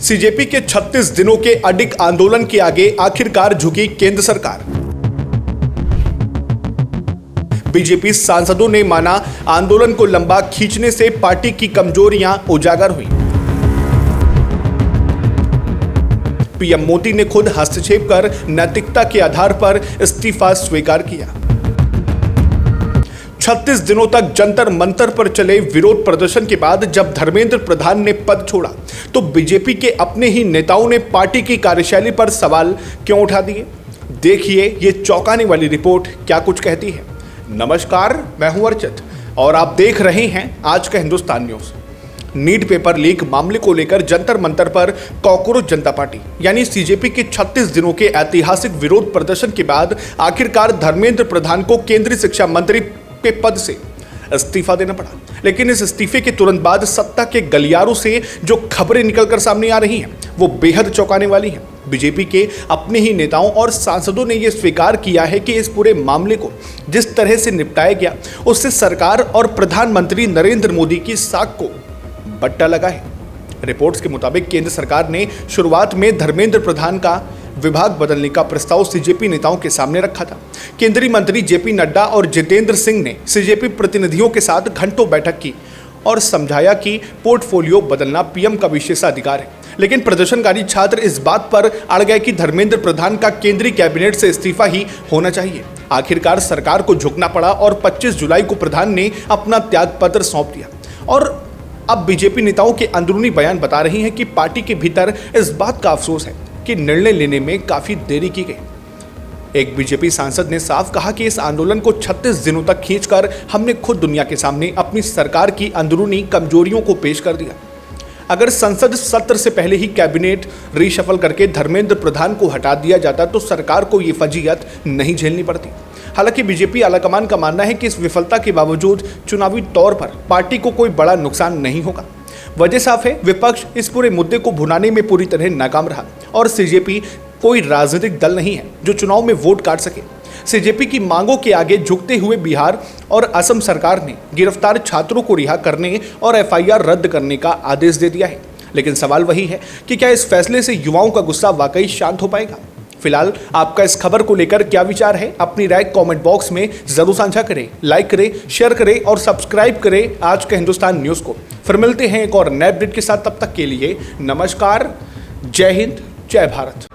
CJP के 36 दिनों के अडिग आंदोलन के आगे आखिरकार झुकी केंद्र सरकार। बीजेपी सांसदों ने माना आंदोलन को लंबा खींचने से पार्टी की कमजोरियां उजागर हुई। पीएम मोदी ने खुद हस्तक्षेप कर नैतिकता के आधार पर इस्तीफा स्वीकार किया। 36 दिनों तक जंतर मंतर पर चले विरोध प्रदर्शन के बाद जब धर्मेंद्र प्रधान ने पद छोड़ा तो बीजेपी के अपने ही नेताओं ने पार्टी की कार्यशैली पर सवाल क्यों उठा दिए। देखिए ये चौंकाने वाली रिपोर्ट क्या कुछ कहती है। नमस्कार, मैं हूं अर्चित और आप देख रहे हैं आज का Hindustan news. NEET paper leak मामले को लेकर जंतर मंतर पर कॉकरोच जनता पार्टी यानी सीजेपी के 36 दिनों के ऐतिहासिक विरोध प्रदर्शन के बाद आखिरकार धर्मेंद्र प्रधान को केंद्रीय शिक्षा मंत्री के पद से इस्तीफा देना पड़ा। लेकिन इस इस्तीफे के तुरंत बाद सत्ता के गलियारों से जो खबरें निकलकर सामने आ रही हैं वो बेहद चौंकाने वाली हैं। बीजेपी के अपने ही नेताओं और सांसदों ने यह स्वीकार किया है कि इस पूरे मामले को जिस तरह से निपटाया गया उससे सरकार और प्रधानमंत्री नरेंद्र मोदी की साख को बट्टा लगा है। रिपोर्ट्स के मुताबिक केंद्र सरकार ने शुरुआत में धर्मेंद्र प्रधान का विभाग बदलने का प्रस्ताव सीजेपी नेताओं के सामने रखा था। केंद्रीय मंत्री जेपी नड्डा और जितेंद्र सिंह ने सीजेपी प्रतिनिधियों के साथ घंटों बैठक की और समझाया कि पोर्टफोलियो बदलना पीएम का विशेषाधिकार है। लेकिन प्रदर्शनकारी छात्र इस बात पर अड़ गए कि धर्मेंद्र प्रधान का केंद्रीय कैबिनेट से इस्तीफा ही होना चाहिए। आखिरकार सरकार को झुकना पड़ा और 25 जुलाई को प्रधान ने अपना त्यागपत्र सौंप दिया। और अब बीजेपी नेताओं के अंदरूनी बयान बता रही हैं कि पार्टी के भीतर इस बात का अफसोस है कि निर्णय लेने में काफी देरी की गई। एक बीजेपी सांसद ने साफ कहा कि इस आंदोलन को 36 दिनों तक खींचकर हमने खुद दुनिया के सामने अपनी सरकार की अंदरूनी कमजोरियों को पेश कर दिया। अगर संसद सत्र से पहले ही कैबिनेट रीशफल करके धर्मेंद्र प्रधान को हटा दिया जाता तो सरकार को ये फजीयत नहीं झेलनी पड़ती। हालांकि बीजेपी आलाकमान का मानना है कि इस विफलता के बावजूद चुनावी तौर पर पार्टी को कोई बड़ा नुकसान नहीं होगा। वजह साफ है, विपक्ष इस पूरे मुद्दे को भुनाने में पूरी तरह नाकाम रहा और सीजेपी कोई राजनीतिक दल नहीं है जो चुनाव में वोट काट सके। सीजेपी की मांगों के आगे झुकते हुए बिहार और असम सरकार ने गिरफ्तार छात्रों को रिहा करने और एफआईआर रद्द करने का आदेश दे दिया है। लेकिन सवाल वही है कि क्या इस फैसले से युवाओं का गुस्सा वाकई शांत हो पाएगा। फिलहाल आपका इस खबर को लेकर क्या विचार है, अपनी राय कमेंट बॉक्स में जरूर साझा करें। लाइक करें, शेयर करें और सब्सक्राइब करें आज के हिंदुस्तान न्यूज को। फिर मिलते हैं एक और नए अपडेट के साथ, तब तक के लिए नमस्कार, जय हिंद, जय भारत।